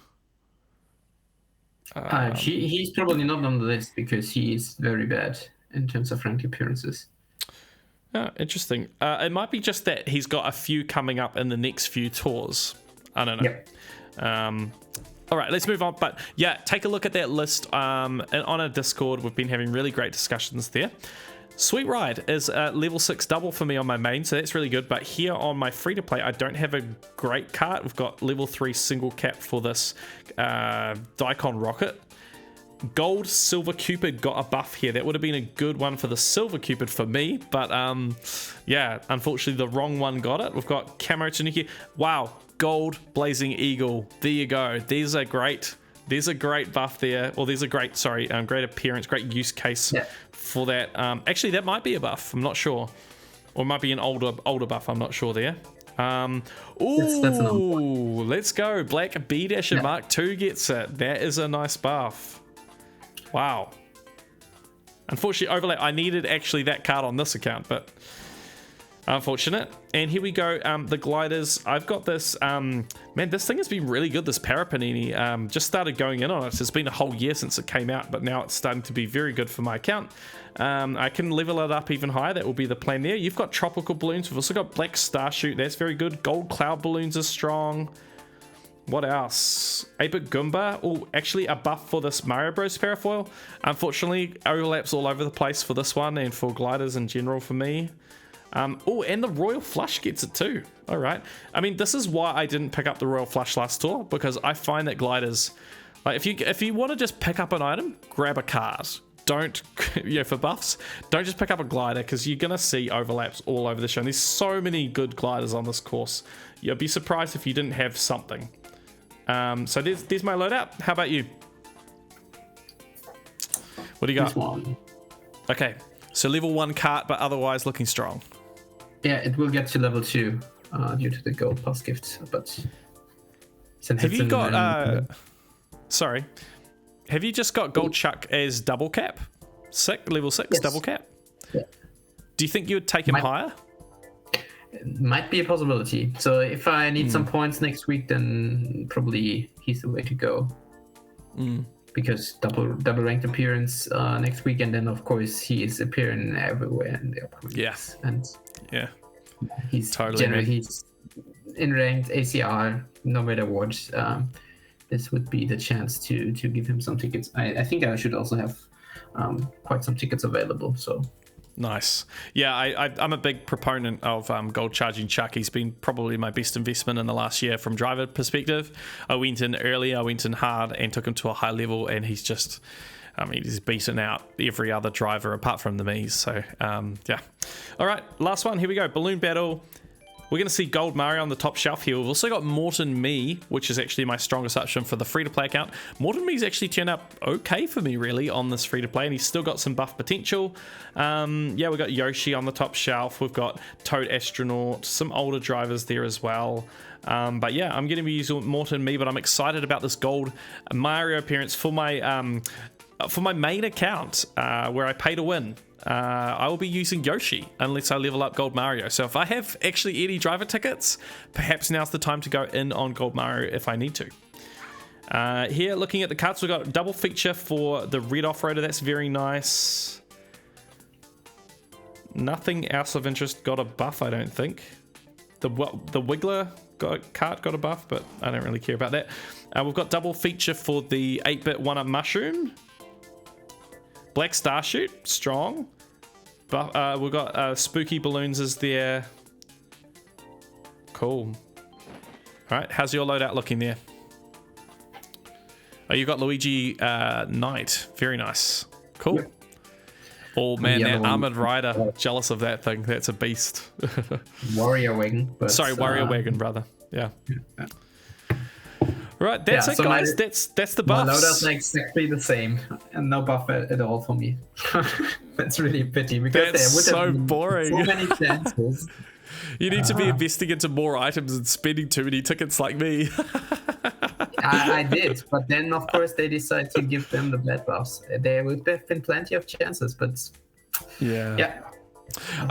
He's probably not on the list because he is very bad in terms of ranked appearances. Oh, interesting. It might be just that he's got a few coming up in the next few tours. I don't know. Yep. All right, let's move on. But yeah, take a look at that list. And on our Discord, we've been having really great discussions there. Sweet Ride is a level 6 double for me on my main, so that's really good. But here on my free-to-play, I don't have a great cart. We've got level 3 single cap for this Daikon Rocket. Gold Silver Cupid got a buff here. That would have been a good one for the Silver Cupid for me, but yeah, unfortunately the wrong one got it. We've got Camo Tanuki. Wow, Gold Blazing Eagle. There you go. There's a great buff there. Or there's a great, great appearance, great use case for that. Actually, that might be a buff. I'm not sure. Or it might be an older buff. I'm not sure there. That's let's go. Black B-Dasher Mark II gets it. That is a nice buff. Wow. Unfortunately, overlay. I needed actually that card on this account, but unfortunate. And here we go. The gliders. I've got this. Man, this thing has been really good. This Parapanini. Just started going in on it. It's been a whole year since it came out, but now it's starting to be very good for my account. I can level it up even higher. That will be the plan there. You've got tropical balloons. We've also got Black Starshoot. That's very good. Gold Cloud balloons are strong. What else? 8-bit Goomba. Oh, actually a buff for this Mario Bros parafoil. Unfortunately, overlaps all over the place for this one and for gliders in general for me. Oh, and the Royal Flush gets it too. All right. I mean, this is why I didn't pick up the Royal Flush last tour, because I find that gliders, like if you want to just pick up an item, grab a card. Don't, for buffs, don't just pick up a glider, because you're going to see overlaps all over the show. And there's so many good gliders on this course. You'll be surprised if you didn't have something. So there's my loadout. How about you? What do you got? This one. Okay, so level 1 cart, but otherwise looking strong. Yeah, it will get to level 2 due to the gold plus gifts. But since have you got? Sorry, have you just got Gold Chuck as double cap? Level 6 yes. Double cap. Yeah. Do you think you would take him higher? Might be a possibility. So if I need some points next week, then probably he's the way to go. Because double ranked appearance next week, and then of course he is appearing everywhere in the upcoming weeks. And he's totally he's in ranked ACR no matter what. This would be the chance to give him some tickets. I think I should also have quite some tickets available. So. Nice. Yeah, I'm a big proponent of Gold Charging Chuck. He's been probably my best investment in the last year from driver perspective. I went in early, I went in hard and took him to a high level, and he's just, he's beaten out every other driver apart from the Mii's. So, yeah. All right, last one. Here we go. Balloon Battle. We're going to see Gold Mario on the top shelf here. We've also got Morton Me, which is actually my strongest option for the free-to-play account. Morton Me's actually turned out okay for me, really, on this free-to-play, and he's still got some buff potential. Yeah, we've got Yoshi on the top shelf. We've got Toad Astronaut, some older drivers there as well. But yeah, I'm going to be using Morton Me, but I'm excited about this Gold Mario appearance for my main account, where I pay to win. I will be using Yoshi unless I level up Gold Mario. So if I have actually any driver tickets, perhaps now's the time to go in on Gold Mario if I need to. Here, looking at the cards, we've got a double feature for the Red Off-Roader. That's very nice. Nothing else of interest got a buff, I don't think. The Wiggler cart got a buff, but I don't really care about that. We've got double feature for the 8-bit 1-up mushroom. Black Starshoot, strong. But we've got Spooky Balloons is there. Cool. All right, how's your loadout looking there? Oh, you got Luigi Knight. Very nice. Cool. Yep. Oh man, that Armored Rider. Jealous of that thing. That's a beast. Warrior Wagon. Sorry, Warrior Wagon, brother. Yeah. Right, that's it, guys. That's the buffs. My loadouts are exactly the same, and no buff at all for me. That's really a pity because that's there would have been boring. So many chances. You need to be investing into more items and spending too many tickets like me. I did, but then of course they decided to give them the bad buffs. There would have been plenty of chances, but yeah.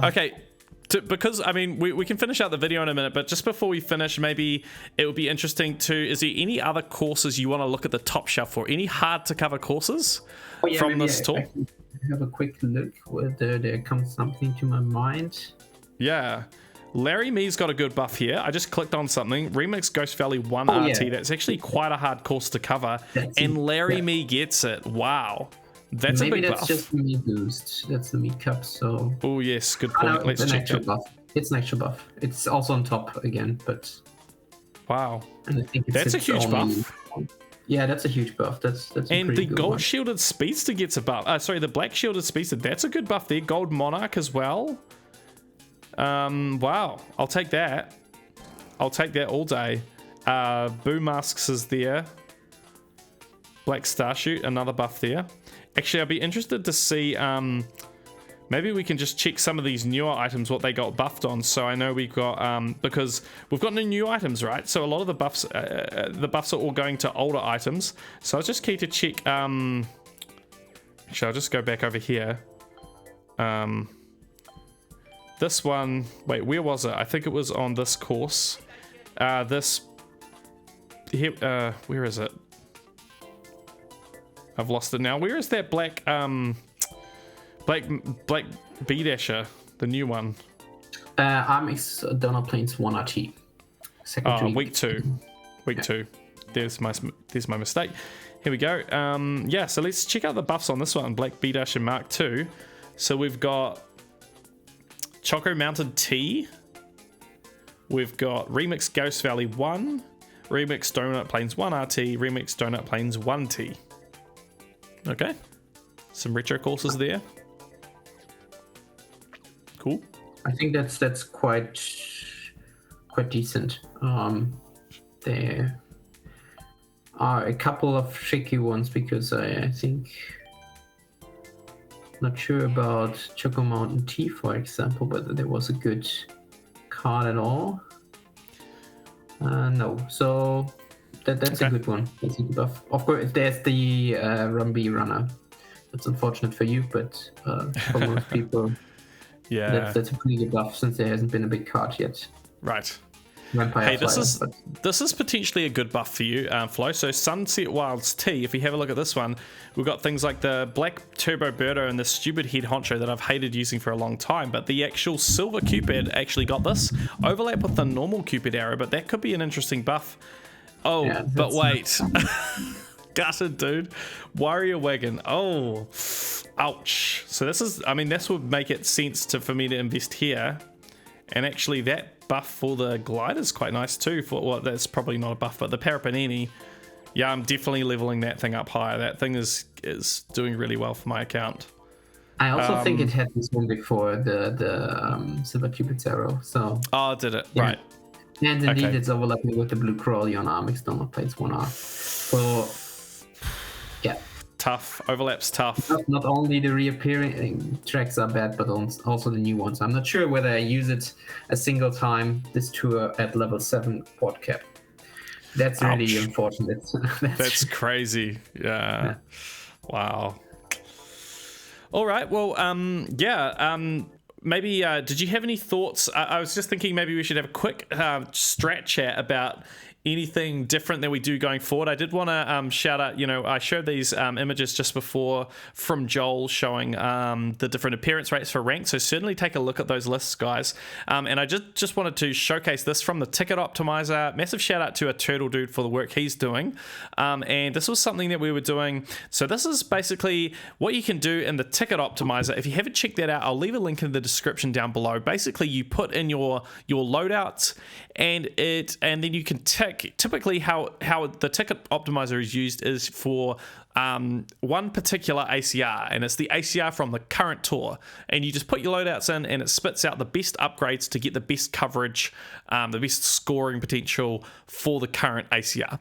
Okay. Because, I mean, we can finish out the video in a minute, but just before we finish, maybe it would be interesting to, is there any other courses you want to look at the top shelf for? Any hard to cover courses from this tour? Have a quick look whether there comes something to my mind. Yeah. Larry Me's got a good buff here. I just clicked on something. Remix Ghost Valley 1 RT. Yeah. That's actually quite a hard course to cover. Larry Me gets it. Wow. That's maybe a big that's buff. just the meat boost. That's the meat cup. So. Oh yes, good point. Let's check it. Buff. It's an extra buff. It's also on top again, but. Wow. And I think that's a huge buff. Yeah, that's a huge buff. That's and the gold one. Shielded Speedster gets a buff. Sorry, the Black Shielded Speedster. That's a good buff there. Gold Monarch as well. Wow. I'll take that. I'll take that all day. Boo Masks is there. Black Starshoot, another buff there. Actually, I'd be interested to see, maybe we can just check some of these newer items, what they got buffed on. So I know we've got, because we've got new items, right? So a lot of the buffs are all going to older items. So I was just keen to check, actually, I'll just go back over here. This one, wait, where was it? I think it was on this course. Here, where is it? I've lost it now. Where is that black B Dasher, the new one? Donald Plains 1 RT. Week 2. Week 2. There's my mistake. Here we go. Yeah, so let's check out the buffs on this one. Black B Dasher Mark 2. So we've got Choco Mountain T. We've got Remix Ghost Valley 1. Remix Donut Plains 1 RT. Remix Donut Plains 1T. Okay, some retro courses there. Cool. I think that's quite decent. There are a couple of tricky ones because I think not sure about Choco Mountain Tea, for example, whether there was a good card at all. No, so. That's okay. A good one. That's a good buff. Of course, there's the Rumby Runner. That's unfortunate for you, but for most people, yeah, that's a pretty good buff since there hasn't been a big card yet. Right. Vampire hey, Flyer, this is potentially a good buff for you, Flo. So Sunset Wilds T. If you have a look at this one, we've got things like the Black Turbo Birdo and the stupid head honcho that I've hated using for a long time. But the actual Silver Cupid actually got this overlap with the normal Cupid arrow, but that could be an interesting buff. Oh, yeah, but wait. Gutted, dude. Warrior Wagon. Oh, ouch. So this is, I mean, this would make it sense for me to invest here. And actually that buff for the glide is quite nice too. Well, that's probably not a buff, but the Parapanini. Yeah, I'm definitely leveling that thing up higher. That thing is doing really well for my account. I also think it had this one before the Silver Cupid's Arrow. So Oh, did it? yeah. Right. And indeed, Okay. it's overlapping with the Blue Crawley on Armix Donut Plates 1R. So yeah. Tough. Overlap's tough. Not only the reappearing tracks are bad, but also the new ones. I'm not sure whether I use it a single time this tour at level 7 quad cap. That's really unfortunate. That's crazy. Yeah. Wow. All right. Well, maybe did you have any thoughts? I was just thinking maybe we should have a quick strat chat about anything different that we do going forward. I did want to shout out, I showed these images just before from Joel showing the different appearance rates for ranked, so certainly take a look at those lists, guys. And I just wanted to showcase this from the ticket optimizer. Massive shout out to a Turtle Dude for the work he's doing. And this was something that we were doing. So this is basically what you can do in the ticket optimizer. If you haven't checked that out, I'll leave a link in the description down below. Basically, you put in your loadouts, and then you can tick. Typically, how the ticket optimizer is used is for one particular ACR, and it's the ACR from the current tour. And you just put your loadouts in, and it spits out the best upgrades to get the best coverage, the best scoring potential for the current ACR.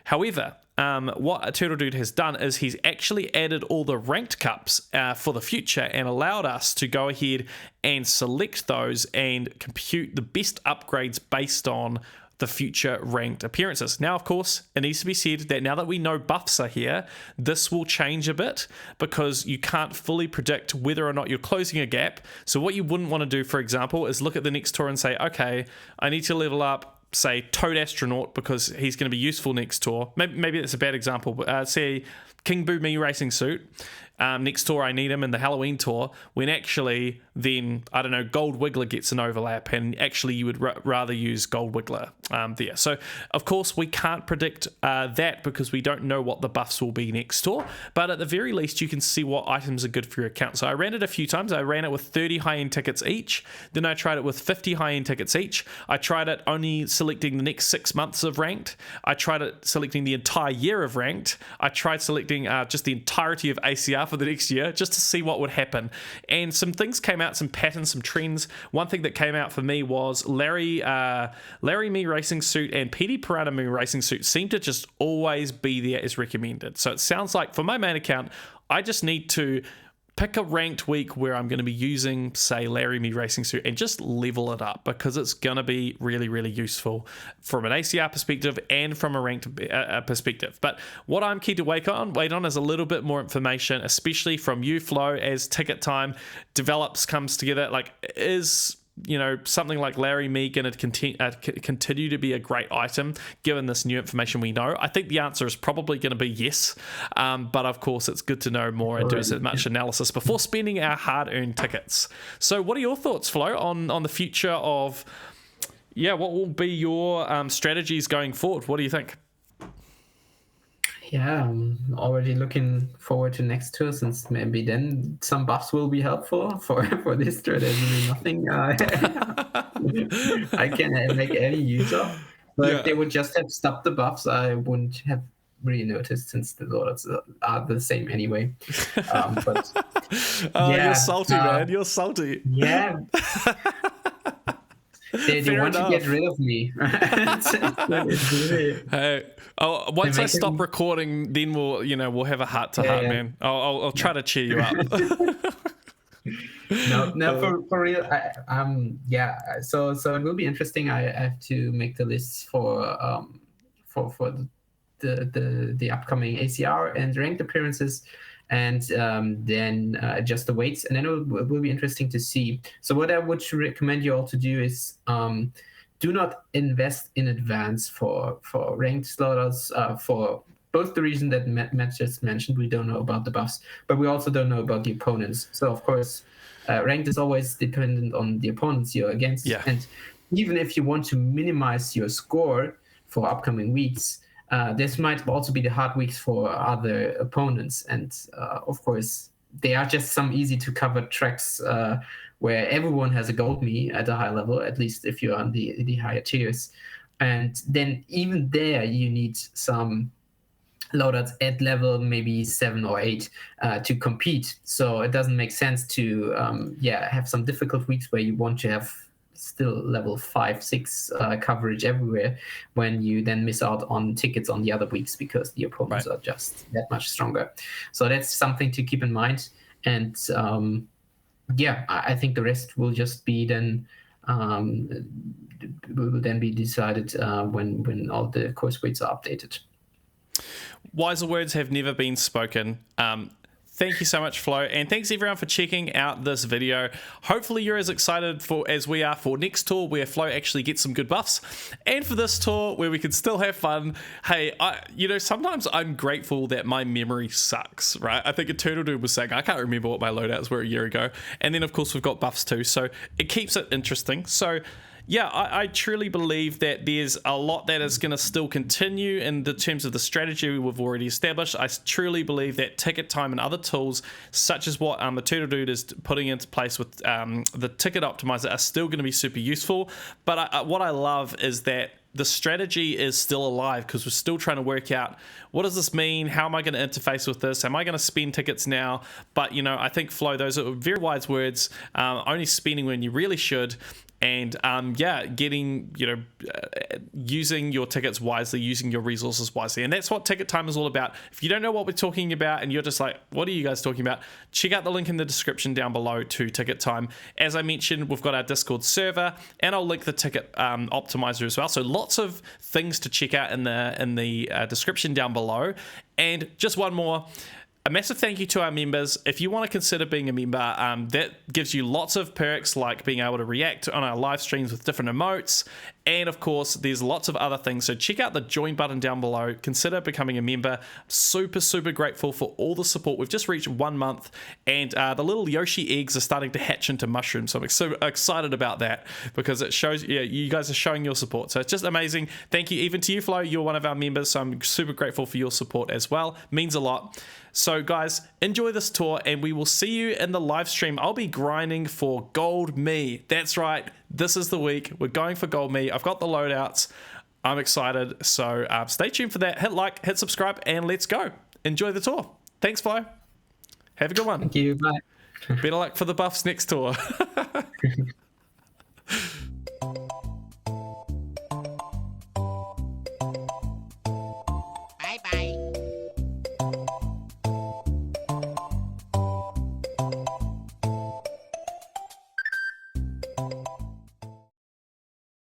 However, what a Turtle Dude has done is he's actually added all the ranked cups for the future and allowed us to go ahead and select those and compute the best upgrades based on the future ranked appearances. Now, of course, it needs to be said that now that we know buffs are here, this will change a bit because you can't fully predict whether or not you're closing a gap. So what you wouldn't want to do, for example, is look at the next tour and say, okay, I need to level up, say, Toad Astronaut because he's going to be useful next tour. Maybe that's a bad example, but say King Boo Me Racing Suit. Next tour I need him in the Halloween tour, when actually then, I don't know, Gold Wiggler gets an overlap, and actually you would rather use Gold Wiggler there. So, of course, we can't predict that because we don't know what the buffs will be next tour, but at the very least you can see what items are good for your account. So I ran it a few times. I ran it with 30 high-end tickets each, then I tried it with 50 high-end tickets each. I tried it only selecting the next 6 months of ranked. I tried it selecting the entire year of ranked. I tried selecting just the entirety of ACR for the next year just to see what would happen, and some things came out, some patterns, some trends. One thing that came out for me was Larry Me Racing Suit and PD Piranha Me Racing Suit seem to just always be there as recommended. So it sounds like for my main account I just need to pick a ranked week where I'm going to be using, say, Larry Me Racing Suit and just level it up because it's going to be really, really useful from an ACR perspective and from a ranked perspective. But what I'm keen to wait on is a little bit more information, especially from you, Flo, as ticket time comes together. Like, is something like Larry Me going to continue to be a great item given this new information we know? I think the answer is probably going to be yes, but of course it's good to know more and do as much analysis before spending our hard-earned tickets. So what are your thoughts, Flo, on the future of what will be your strategies going forward? What do you think? Yeah, I'm already looking forward to next tour, since maybe then some buffs will be helpful for this tour. There's really nothing I can make any use of. But if they would just have stopped the buffs, I wouldn't have really noticed, since the loadouts are the same anyway. You're salty, man. You're salty. Yeah. They want to get rid of me. Once I stop recording, then we'll have a heart to heart, man. I'll try to cheer you up. No, for real. So it will be interesting. I have to make the lists for the upcoming ACR and ranked appearances, and then adjust the weights, and then it will be interesting to see. So what I would recommend you all to do is do not invest in advance for ranked loadouts, for both the reason that Matt just mentioned. We don't know about the buffs, but we also don't know about the opponents. So of course, ranked is always dependent on the opponents you're against. Yeah. And even if you want to minimize your score for upcoming weeks, this might also be the hard weeks for other opponents. And of course, they are just some easy to cover tracks where everyone has a gold me at a high level, at least if you're on the higher tiers. And then even there, you need some loadouts at level maybe 7 or 8 to compete. So it doesn't make sense to have some difficult weeks where you want to have still level 5, 6 coverage everywhere, when you then miss out on tickets on the other weeks because the opponents are just that much stronger. So that's something to keep in mind. And I think the rest will just be then will then be decided when all the course weights are updated. Wiser words have never been spoken. Thank you so much, Flo, and thanks everyone for checking out this video. Hopefully you're as excited as we are for next tour, where Flo actually gets some good buffs, and for this tour where we can still have fun. Hey, sometimes I'm grateful that my memory sucks, right? I think a Turtle Dude was saying I can't remember what my loadouts were a year ago, and then of course we've got buffs too, so it keeps it interesting. So yeah, I truly believe that there's a lot that is going to still continue in the terms of the strategy we've already established. I truly believe that ticket time and other tools, such as what the Turtle Dude is putting into place with the ticket optimizer, are still going to be super useful. But what I love is that the strategy is still alive, because we're still trying to work out, what does this mean? How am I going to interface with this? Am I going to spend tickets now? But, I think, Flo, those are very wise words. Only spending when you really should. And getting, using your tickets wisely, using your resources wisely. And that's what ticket time is all about. If you don't know what we're talking about and you're just like, what are you guys talking about? Check out the link in the description down below to ticket time. As I mentioned, we've got our Discord server, and I'll link the ticket optimizer as well. So lots of things to check out in the description down below. And just one more. A massive thank you to our members. If you want to consider being a member, that gives you lots of perks, like being able to react on our live streams with different emotes. And of course, there's lots of other things. So check out the join button down below. Consider becoming a member. Super, super grateful for all the support. We've just reached 1 month, and the little Yoshi eggs are starting to hatch into mushrooms. So I'm so excited about that, because it shows, you guys are showing your support. So it's just amazing. Thank you even to you, Flo. You're one of our members, so I'm super grateful for your support as well. Means a lot. So guys, enjoy this tour, and we will see you in the live stream. I'll be grinding for Gold Me. That's right. This is the week. We're going for Gold Me. I've got the loadouts. I'm excited. So stay tuned for that. Hit like, hit subscribe, and let's go. Enjoy the tour. Thanks, Flo. Have a good one. Thank you. Bye. Better luck for the buffs next tour.